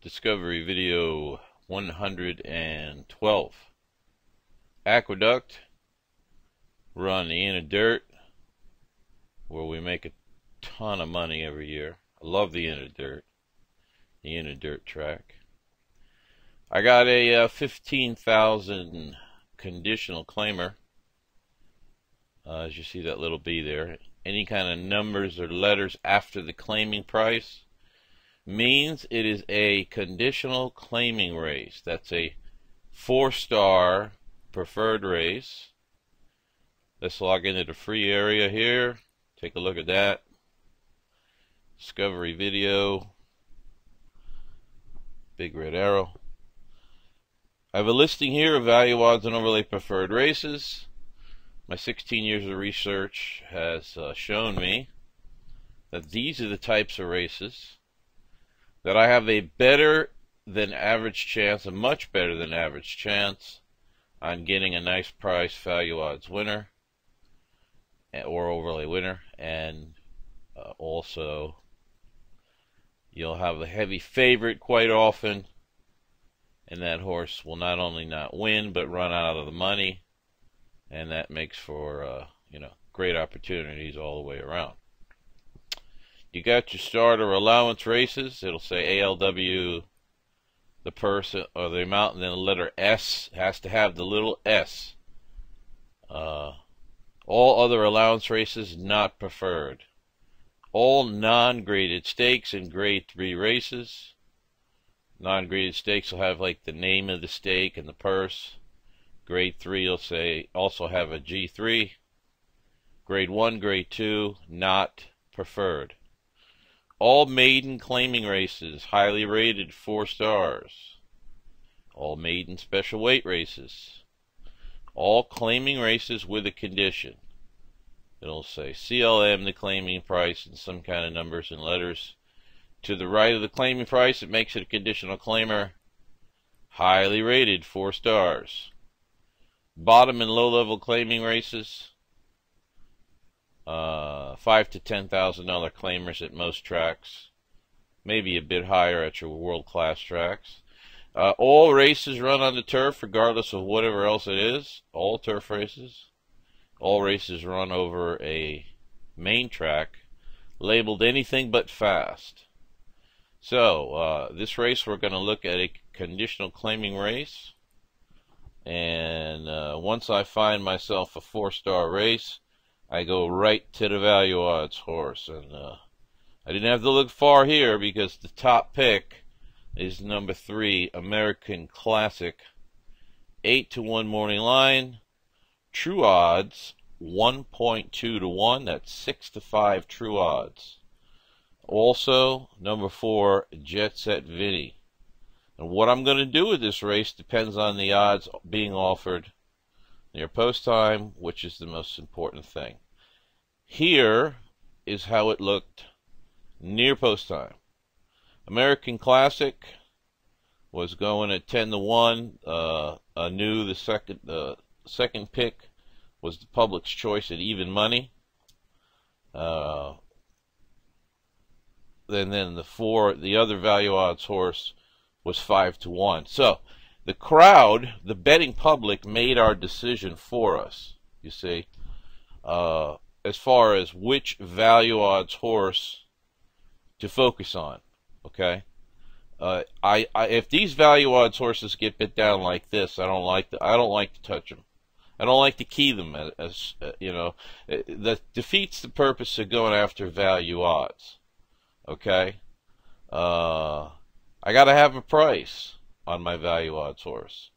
Discovery video 112. Aqueduct, run the inner dirt, where we make a ton of money every year. I love the inner dirt track. I got a 15,000 conditional claimer. As you see that little B there, any kind of numbers or letters after the claiming price means it is a conditional claiming race. That's a 4-star preferred race. Let's log into the free area here. Take a look at that. Discovery video. Big red arrow. I have a listing here of value odds and overlay preferred races. My 16 years of research has shown me that these are the types of races that I have a better than average chance, a much better than average chance on getting a nice price value odds winner or overlay winner, and also you'll have a heavy favorite quite often, and that horse will not only not win but run out of the money, and that makes for great opportunities all the way around. You got your starter allowance races. It'll say ALW, the person or the amount, and then the letter S has to have the little S. All other allowance races not preferred. All non-graded stakes and grade 3 races. Non-graded stakes will have like the name of the stake and the purse. Grade 3 will say also have a G3. Grade 1, grade 2 not preferred. All maiden claiming races, highly rated 4 stars. All maiden special weight races. All claiming races with a condition. It'll say CLM, the claiming price, and some kind of numbers and letters. To the right of the claiming price, it makes it a conditional claimer. Highly rated 4 stars. Bottom and low level claiming races. $5,000 to $10,000 claimers at most tracks, maybe a bit higher at your world-class tracks. All races run on the turf, regardless of whatever else it is. All turf races. All races run over a main track, labeled anything but fast. So this race, we're going to look at a conditional claiming race, and once I find myself a 4-star race, I go right to the value odds horse, and I didn't have to look far here because the top pick is number 3, American Classic, 8-1 morning line, true odds 1.2 to 1. That's 6-5 true odds. Also, number 4, Jet Set Vinny. And what I'm going to do with this race depends on the odds being offered near post time, which is the most important thing. Here is how it looked near post time. American Classic was going at 10-1. Anew, the second pick, was the public's choice at even money. Then the other value odds horse was 5-1. So the crowd, the betting public, made our decision for us, you see, as far as which value odds horse to focus on. Okay, if these value odds horses get bit down like this, I don't like to touch them. I don't like to key them, as that defeats the purpose of going after value odds. Okay, I got to have a price on my value odds horse.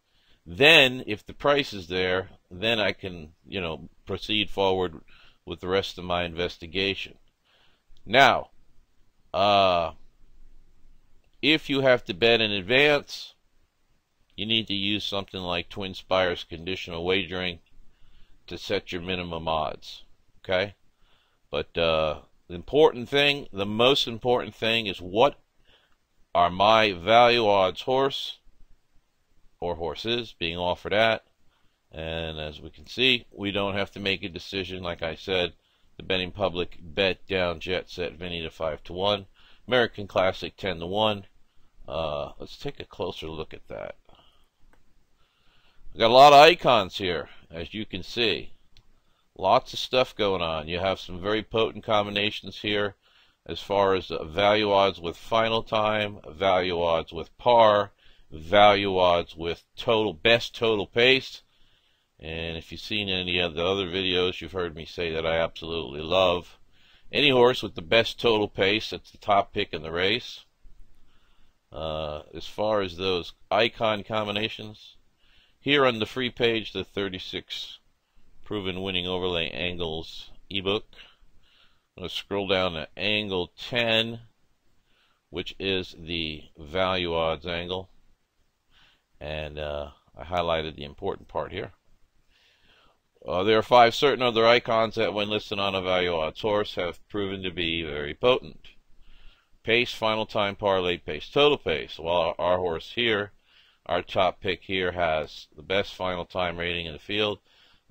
Then, if the price is there, then I can, proceed forward with the rest of my investigation. Now, if you have to bet in advance, you need to use something like Twin Spires conditional wagering to set your minimum odds. Okay? But the most important thing is, what are my value odds horse or horses being offered at? And as we can see, we don't have to make a decision. Like I said, the betting public bet down Jet Set Vinny to 5-1, American Classic 10-1, Let's take a closer look at that. We've got a lot of icons here, as you can see. Lots of stuff going on. You have some very potent combinations here as far as value odds with final time, value odds with par, value odds with best total pace. And if you've seen any of the other videos, you've heard me say that I absolutely love any horse with the best total pace. That's the top pick in the race. As far as those icon combinations, here on the free page, the 36 Proven Winning Overlay Angles ebook. I'm going to scroll down to angle 10, which is the value odds angle. And I highlighted the important part here. There are 5 certain other icons that, when listed on a value odds horse, have proven to be very potent. Pace, final time, par, late pace, total pace. While our horse here, our top pick here, has the best final time rating in the field,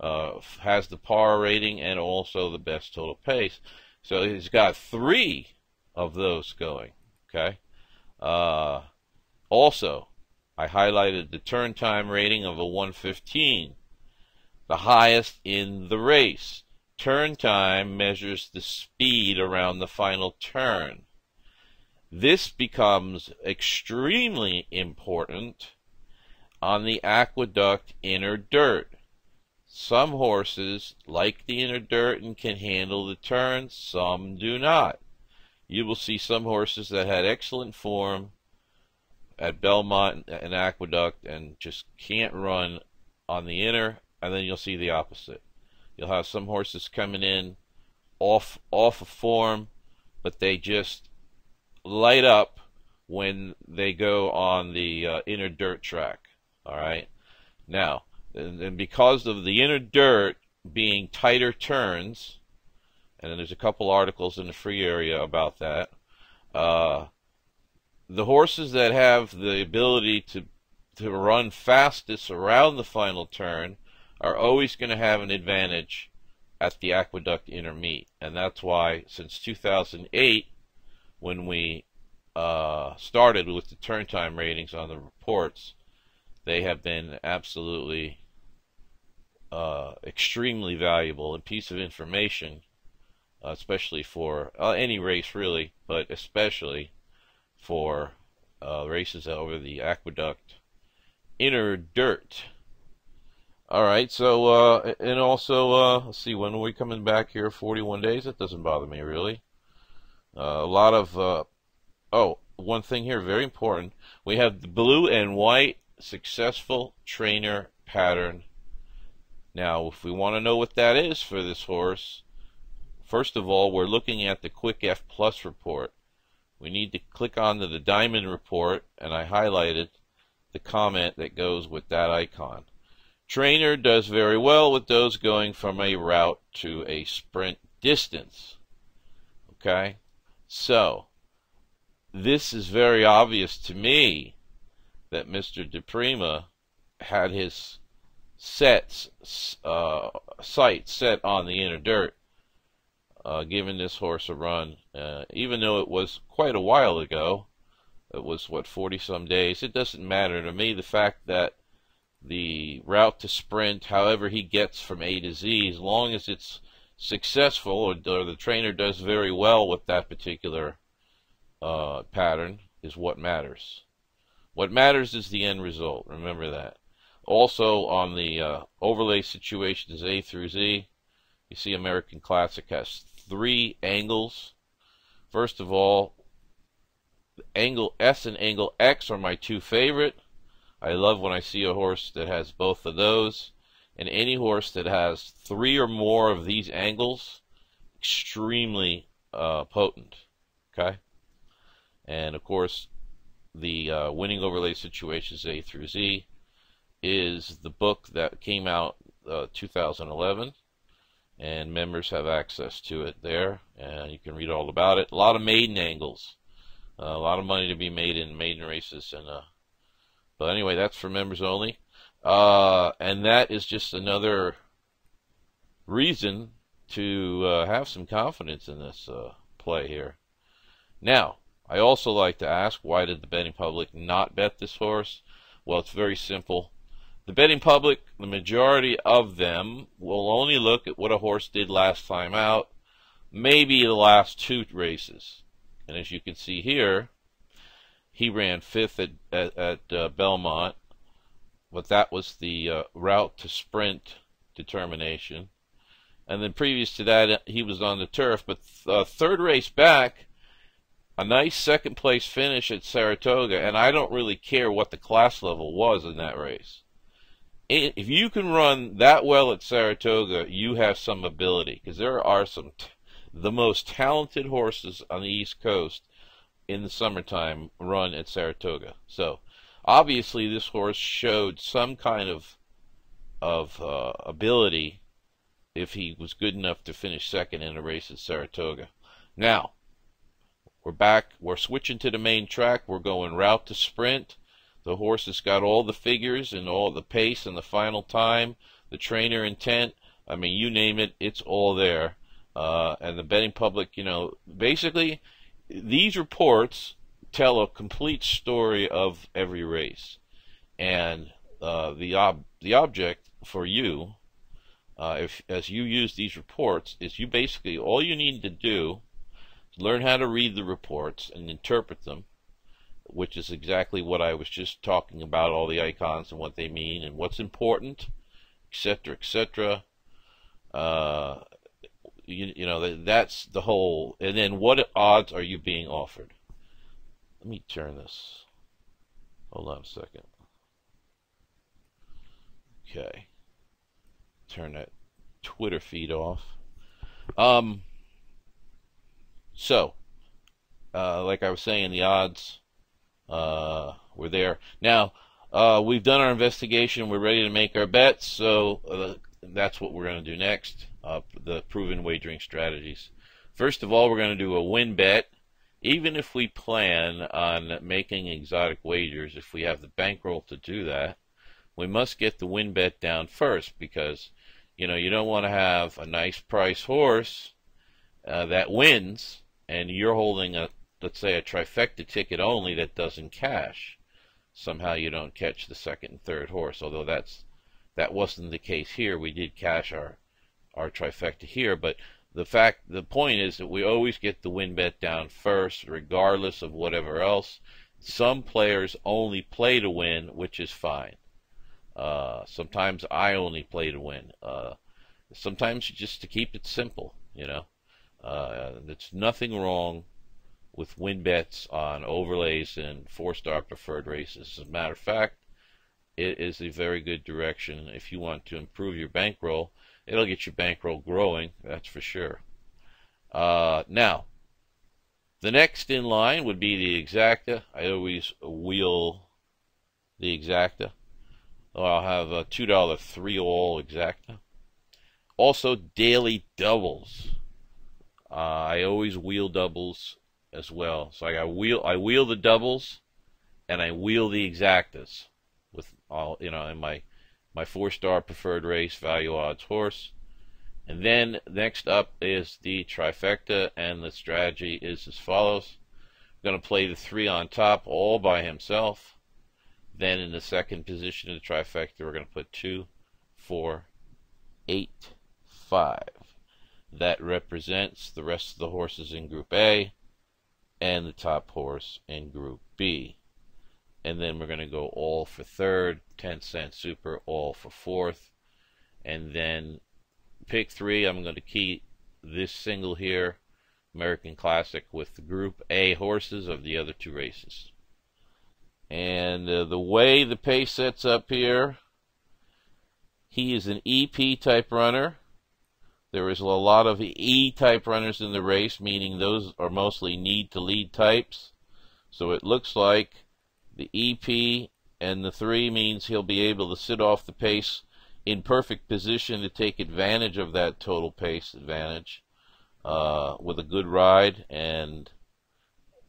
has the par rating, and also the best total pace. So he's got 3 of those going. Okay. Also, I highlighted the turn time rating of a 115, the highest in the race. Turn time measures the speed around the final turn. This becomes extremely important on the aqueduct inner dirt. Some horses like the inner dirt and can handle the turns, some do not. You will see some horses that had excellent form at Belmont and Aqueduct and just can't run on the inner, and then you'll see the opposite. You'll have some horses coming in off of form, but they just light up when they go on the inner dirt track. All right. Now, and because of the inner dirt being tighter turns, and there's a couple articles in the free area about that, the horses that have the ability to run fastest around the final turn are always going to have an advantage at the aqueduct inner meet. And that's why since 2008, when we started with the turn time ratings on the reports, they have been absolutely extremely valuable and piece of information, especially for any race really, but especially for races over the aqueduct inner dirt. All right, so and also let's see, when are we coming back here? 41 days. That doesn't bother me really. A lot of oh, one thing here, very important. We have the blue and white successful trainer pattern. Now, if we want to know what that is for this horse, first of all, we're looking at the Quick F Plus report. We need to click onto the Diamond report, and I highlighted the comment that goes with that icon. Trainer does very well with those going from a route to a sprint distance. Okay? So, this is very obvious to me that Mr. DePrima had his sights set on the inner dirt, giving this horse a run. Even though it was quite a while ago, it was, what, 40-some days, it doesn't matter to me. The fact that the route to sprint, however he gets from A to Z, as long as it's successful, or the trainer does very well with that particular pattern, is what matters. What matters is the end result. Remember that. Also, on the overlay situations A through Z, you see American Classic has 3 angles. First of all, angle S and angle X are my 2 favorite. I love when I see a horse that has both of those. And any horse that has 3 or more of these angles, extremely potent. Okay? And of course, the Winning Overlay Situations A through Z is the book that came out 2011, and members have access to it there, and you can read all about it. A lot of maiden angles, a lot of money to be made in maiden races, and but anyway, that's for members only, and that is just another reason to have some confidence in this play here. Now, I also like to ask, why did the betting public not bet this horse? Well, it's very simple. The betting public, the majority of them, will only look at what a horse did last time out, maybe the last 2 races. And as you can see here, he ran 5th at Belmont, but that was the route to sprint determination. And then previous to that, he was on the turf. But 3rd race back, a nice 2nd place finish at Saratoga, and I don't really care what the class level was in that race. If you can run that well at Saratoga, you have some ability, because there are the most talented horses on the East Coast in the summertime run at Saratoga. So obviously this horse showed some kind of ability if he was good enough to finish 2nd in a race at Saratoga. Now, we're back. We're switching to the main track. We're going route to sprint. The horse has got all the figures and all the pace and the final time, the trainer intent. I mean, you name it, it's all there. And the betting public, you know, basically, these reports tell a complete story of every race. And the object for you, as you use these reports, is you basically, all you need to do is learn how to read the reports and interpret them, which is exactly what I was just talking about, all the icons and what they mean and what's important, etc., etc. You know, that's the whole. And then what odds are you being offered? Let me turn this. Hold on a second. Okay. Turn that Twitter feed off. So, like I was saying, the odds were there. Now, we've done our investigation. We're ready to make our bets. So that's what we're going to do next. The proven wagering strategies. First of all, we're going to do a win bet. Even if we plan on making exotic wagers, if we have the bankroll to do that, we must get the win bet down first, because you know, you don't want to have a nice price horse that wins and you're holding a, let's say, a trifecta ticket only that doesn't cash. Somehow you don't catch the 2nd and 3rd horse, although that wasn't the case here. We did cash our trifecta here, but the point is that we always get the win bet down first, regardless of whatever else. Some players only play to win, which is fine. Sometimes I only play to win. Sometimes just to keep it simple, you know. There's nothing wrong with win bets on overlays and 4-star preferred races. As a matter of fact, it is a very good direction. If you want to improve your bankroll, it'll get your bankroll growing, that's for sure. Now, the next in line would be the exacta. I always wheel the exacta. I'll have a $2 3-all exacta. Also, daily doubles. I always wheel doubles as well. So I wheel the doubles, and I wheel the exactas with all, you know, in my 4-star preferred race value odds horse. And then next up is the trifecta, and the strategy is as follows. I'm going to play the 3 on top all by himself. Then in the 2nd position of the trifecta, we're going to put 2, 4, 8, 5. That represents the rest of the horses in Group A and the top horse in Group B. And then we're going to go all for 3rd, 10-cent super, all for 4th. And then pick 3, I'm going to key this single here, American Classic, with the Group A horses of the other 2 races. And the way the pace sets up here, he is an EP type runner. There is a lot of E type runners in the race, meaning those are mostly need to lead types. So it looks like the EP and the 3 means he'll be able to sit off the pace in perfect position to take advantage of that total pace advantage with a good ride, and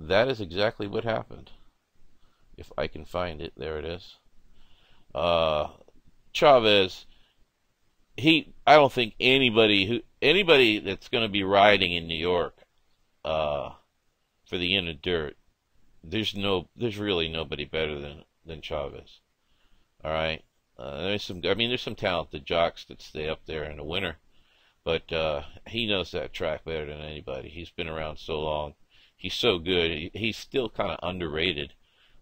that is exactly what happened. If I can find it, there it is. Chavez, I don't think anybody that's going to be riding in New York for the inner dirt there's really nobody better than Chavez. All right. There's some talented jocks that stay up there in the winter, but he knows that track better than anybody. He's been around so long. He's so good. He's still kind of underrated,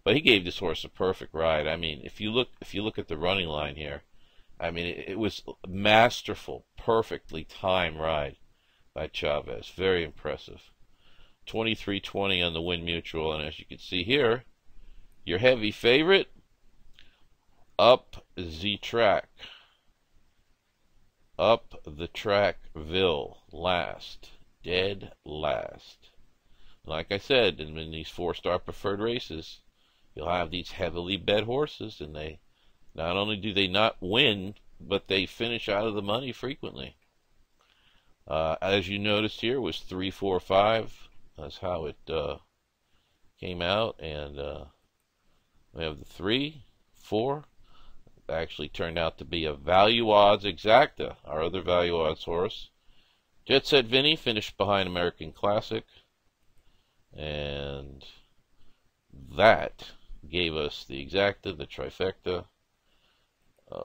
but he gave this horse a perfect ride. I mean, if you look at the running line here, I mean, it was a masterful, perfectly timed ride by Chavez. Very impressive. 23:20 on the Win Mutual, and as you can see here, your heavy favorite, Up the Track. Up the Trackville, last, dead last. Like I said, in these 4-star preferred races, you'll have these heavily bet horses, and they not only do they not win, but they finish out of the money frequently. As you noticed here, was 3-4-5. That's how it came out, and we have the 3, 4. It actually turned out to be a value odds exacta, our other value odds horse. Jet Set Vinny finished behind American Classic, and that gave us the exacta, the trifecta.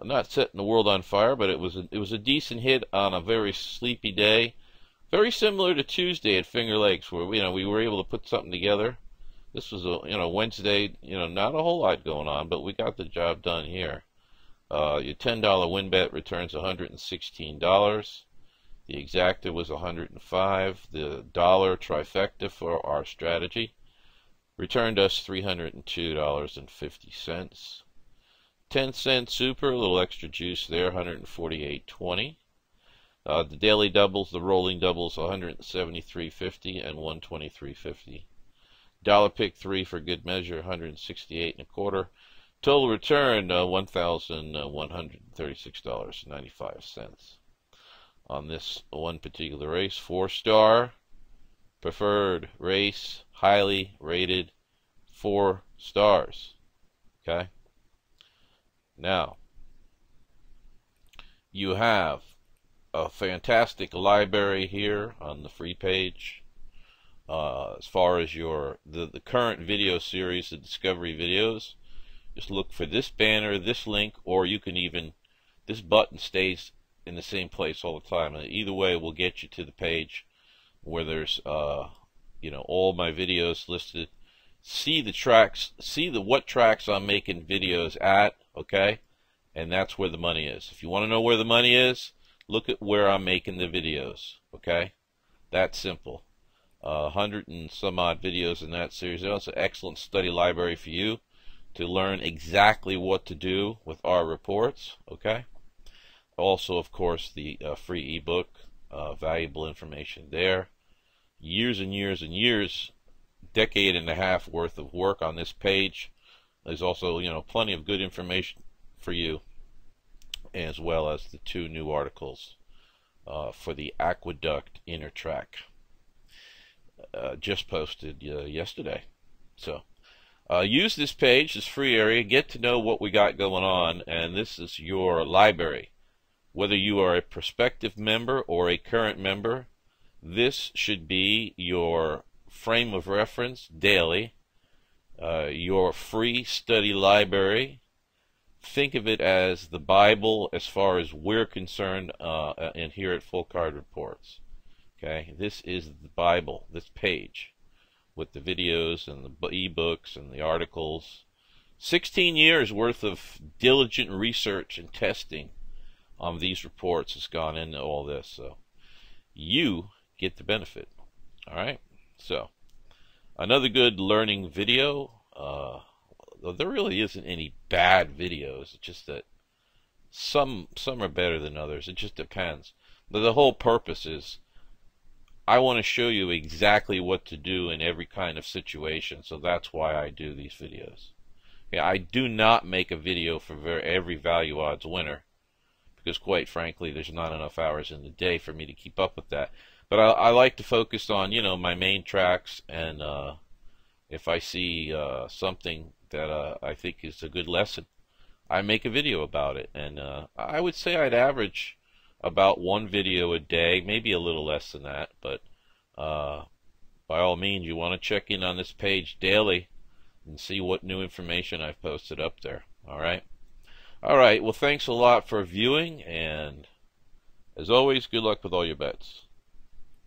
Not setting the world on fire, but it was a decent hit on a very sleepy day. Very similar to Tuesday at Finger Lakes, where we were able to put something together. This was a Wednesday, not a whole lot going on, but we got the job done here. Your $10 win bet returns $116. The exacta was $105. The dollar trifecta for our strategy returned us $302.50. 10-cent super, a little extra juice there, $148.20. The daily doubles, the rolling doubles, $173.50 and $123.50. Dollar pick 3 for good measure, $168.25. Total return, $1,136.95 on this one particular race. 4-star preferred race, highly rated, 4 stars. Okay. Now, you have a fantastic library here on the free page. As far as the current video series, the Discovery videos, just look for this banner, this link, or you can this button stays in the same place all the time. And either way will get you to the page where there's all my videos listed. See the tracks, what tracks I'm making videos at, okay? And that's where the money is. If you want to know where the money is, look at where I'm making the videos, okay? That's simple. 100 and some odd videos in that series. It's an excellent study library for you to learn exactly what to do with our reports, okay? Also, of course, the free ebook, valuable information there. Years and years and years, decade and a half worth of work on this page. There's also, plenty of good information for you, as well as the 2 new articles for the Aqueduct Inner Track, just posted yesterday. So use this page, this free area, get to know what we got going on, and this is your library. Whether you are a prospective member or a current member, this should be your frame of reference daily, your free study library. Think of it as the Bible as far as we're concerned, and here at Full Card Reports. Okay, this is the Bible, this page, with the videos and the ebooks and the articles. 16 years worth of diligent research and testing on these reports has gone into all this, so you get the benefit. All right, so another good learning video. There really isn't any bad videos. It's just that some are better than others. It just depends. But the whole purpose is I want to show you exactly what to do in every kind of situation. So that's why I do these videos. Okay, I do not make a video for every value odds winner, because quite frankly, there's not enough hours in the day for me to keep up with that. But I like to focus on, my main tracks, and if I see something that I think is a good lesson, I make a video about it. And I would say I'd average about 1 video a day, maybe a little less than that. But by all means, you want to check in on this page daily. and see what new information I've posted up there. Alright? Alright, well, thanks a lot for viewing, and as always, good luck with all your bets.